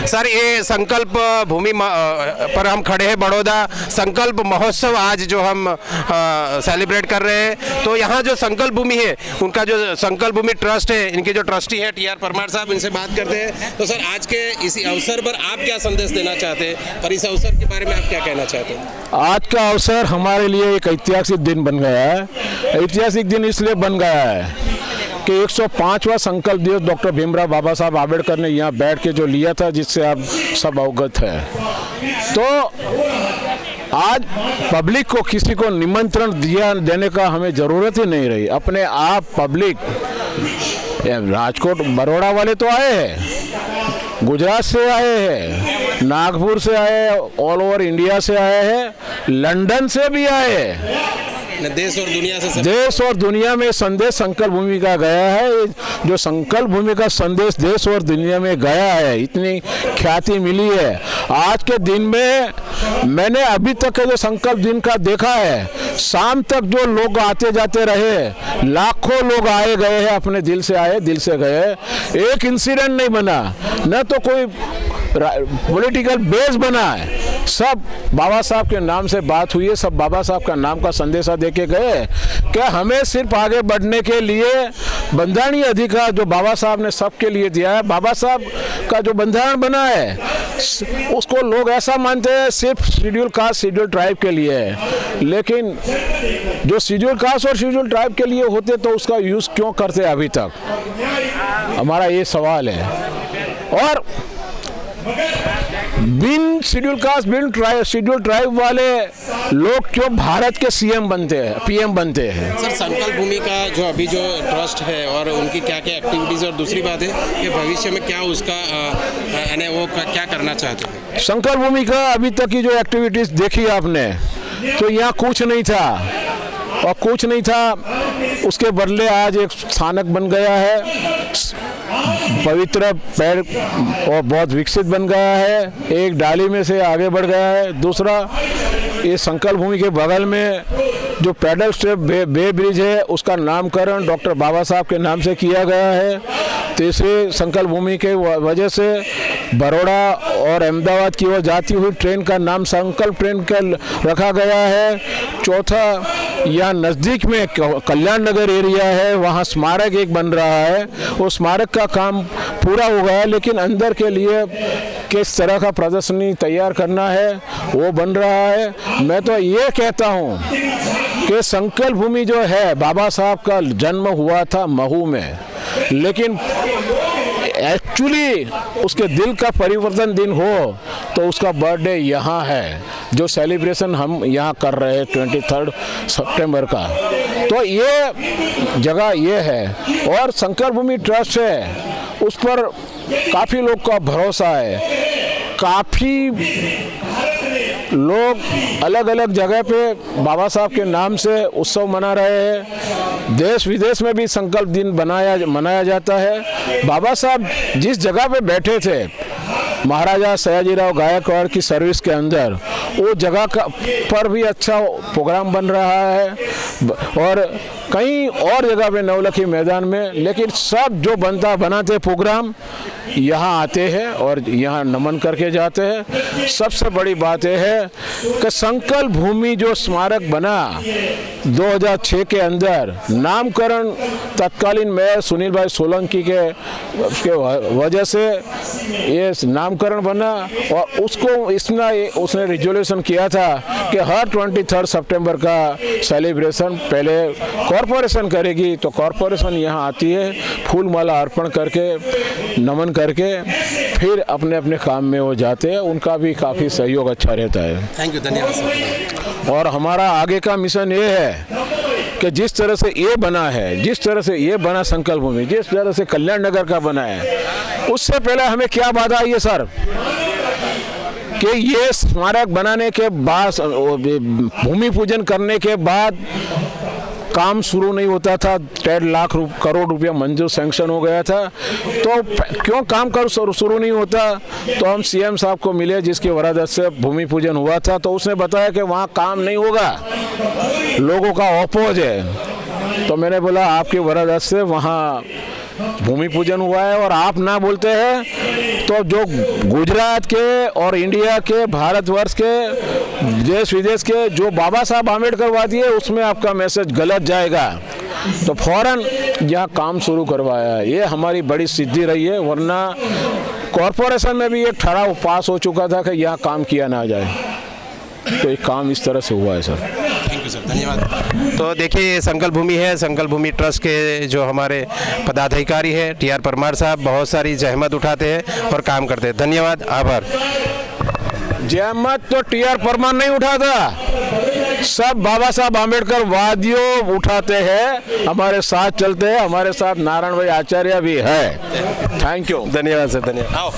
Sir, ये संकल्प भूमि पर हम खड़े हैं, बड़ौदा संकल्प महोत्सव आज जो हम सेलिब्रेट कर रहे हैं। तो यहाँ जो संकल्प भूमि है, उनका जो संकल्प भूमि ट्रस्ट है, इनके जो ट्रस्टी है TR परमार साहब, इनसे बात करते हैं। तो सर, आज के इसी अवसर पर आप क्या संदेश देना चाहते हैं और इस अवसर के बारे में आप क्या कहना चाहते हैं? आज का अवसर हमारे लिए एक ऐतिहासिक दिन बन गया है। ऐतिहासिक दिन इसलिए बन गया है कि 105वां संकल्प दिवस डॉक्टर भीमराव बाबा साहब आम्बेडकर ने यहाँ बैठ के जो लिया था, जिससे आप सब अवगत है। तो आज पब्लिक को किसी को निमंत्रण देने का हमें ज़रूरत ही नहीं रही। अपने आप पब्लिक, राजकोट बड़ौदा वाले तो आए हैं, गुजरात से आए हैं, नागपुर से आए, ऑल ओवर इंडिया से आए हैं, लंदन से भी आए हैं। देश और दुनिया में संदेश संकल्प भूमि का गया है। जो संकल्प भूमि का संदेश देश और दुनिया में गया है, इतनी ख्याति मिली है। आज के दिन में मैंने अभी तक के जो संकल्प दिन का देखा है, शाम तक जो लोग आते जाते रहे, लाखों लोग आए गए हैं, अपने दिल से आए, दिल से गए। एक इंसिडेंट नहीं बना, न तो कोई पॉलिटिकल बेस बना है। सब बाबा साहब के नाम से बात हुई है, सब बाबा साहब का नाम का संदेशा देके गए कि हमें सिर्फ आगे बढ़ने के लिए बंधारणीय अधिकार जो बाबा साहब ने सबके लिए दिया है, बाबा साहब का जो बंधारण बना है, उसको लोग ऐसा मानते हैं सिर्फ शेड्यूल कास्ट शेड्यूल ट्राइब के लिए है। लेकिन जो शेड्यूल कास्ट और शेड्यूल ट्राइब के लिए होते तो उसका यूज़ क्यों करते अभी तक, हमारा ये सवाल है। और बिन शेड्यूल कास्ट बिन शेड्यूल ट्राइब वाले लोग क्यों भारत के CM बनते हैं, PM बनते हैं? सर, संकल्प भूमि का जो अभी जो ट्रस्ट है और उनकी क्या क्या एक्टिविटीज़, और दूसरी बात है कि भविष्य में क्या उसका यानी वो क्या करना चाहते हैं? संकल्प भूमि का अभी तक की जो एक्टिविटीज़ देखी आपने, तो यहाँ कुछ नहीं था और कुछ नहीं था, उसके बदले आज एक स्थानक बन गया है, पवित्र पेड़ और बहुत विकसित बन गया है, एक डाली में से आगे बढ़ गया है। दूसरा, ये संकल्प भूमि के बगल में जो पैडल स्टेप बे ब्रिज है, उसका नामकरण डॉक्टर बाबा साहब के नाम से किया गया है। तीसरे, संकल्प भूमि के वजह से बड़ौदा और अहमदाबाद की ओर जाती हुई ट्रेन का नाम संकल्प ट्रेन का रखा गया है। चौथा, यहाँ नज़दीक में कल्याण नगर एरिया है, वहाँ स्मारक एक बन रहा है, वो स्मारक का काम पूरा हो गया है, लेकिन अंदर के लिए किस तरह का प्रदर्शनी तैयार करना है वो बन रहा है। मैं तो ये कहता हूँ कि संकल्प भूमि जो है, बाबा साहब का जन्म हुआ था महू में, लेकिन एक्चुअली उसके दिल का परिवर्तन दिन हो तो उसका बर्थडे यहाँ है, जो सेलिब्रेशन हम यहाँ कर रहे हैं 23 सितंबर का। तो ये जगह ये है और संकल्प भूमि ट्रस्ट है, उस पर काफ़ी लोग का भरोसा है। काफ़ी लोग अलग अलग जगह पे बाबा साहब के नाम से उत्सव मना रहे हैं। देश विदेश में भी संकल्प दिन मनाया जाता है। बाबा साहब जिस जगह पे बैठे थे, महाराजा सयाजीराव गायकवाड़ की सर्विस के अंदर, वो जगह पर भी अच्छा प्रोग्राम बन रहा है और कहीं और जगह पे नवलखी मैदान में। लेकिन सब जो बनाते प्रोग्राम यहाँ आते हैं और यहाँ नमन करके जाते हैं। सबसे बड़ी बात यह है कि संकल्प भूमि जो स्मारक बना 2006 के अंदर, नामकरण तत्कालीन मेयर सुनील भाई सोलंकी के वजह से ये नामकरण बना और उसने रिजोल्यूशन किया था कि हर 23 सितंबर का सेलिब्रेशन पहले कॉरपोरेशन करेगी। तो कॉरपोरेशन यहाँ आती है, फूल माला अर्पण करके, नमन करके, फिर अपने अपने काम में वो जाते हैं। उनका भी काफ़ी सहयोग अच्छा रहता है। थैंक यू, धन्यवाद। और हमारा आगे का मिशन ये है कि जिस तरह से ये बना है, जिस तरह से ये बना संकल्प भूमि, जिस तरह से कल्याण नगर का बना है, उससे पहले हमें क्या बाधा आई है सर, कि ये स्मारक बनाने के बाद, भूमि पूजन करने के बाद काम शुरू नहीं होता था। 1.5 लाख करोड़ रुपया मंजूर सैंक्शन हो गया था। तो क्यों काम शुरू नहीं होता? तो हम CM साहब को मिले, जिसकी वरादत से भूमि पूजन हुआ था। तो उसने बताया कि वहाँ काम नहीं होगा, लोगों का अपोज है। तो मैंने बोला आपकी वरादत से वहाँ भूमि पूजन हुआ है और आप ना बोलते हैं तो जो गुजरात के और इंडिया के, भारतवर्ष के, देश विदेश के जो बाबा साहब आम्बेडकरवादी है उसमें आपका मैसेज गलत जाएगा, तो फौरन यहाँ काम शुरू करवाया। ये हमारी बड़ी सिद्धि रही है, वरना कॉरपोरेशन में भी एक ठराव पास हो चुका था कि यहाँ काम किया ना जाए, तो ये काम इस तरह से हुआ है सर। थैंक यू सर, धन्यवाद। तो देखिए, संकल्प भूमि है, संकल्प भूमि ट्रस्ट के जो हमारे पदाधिकारी हैं टी.आर. परमार साहब बहुत सारी जहमत उठाते हैं और काम करते हैं। धन्यवाद, आभार। जहमत तो टी.आर. परमार नहीं उठाता, सब बाबा साहब आम्बेडकर वादियों उठाते हैं, हमारे साथ चलते हैं। हमारे साथ नारायण भाई आचार्य भी है। थैंक यू, धन्यवाद सर, धन्यवाद। आओ।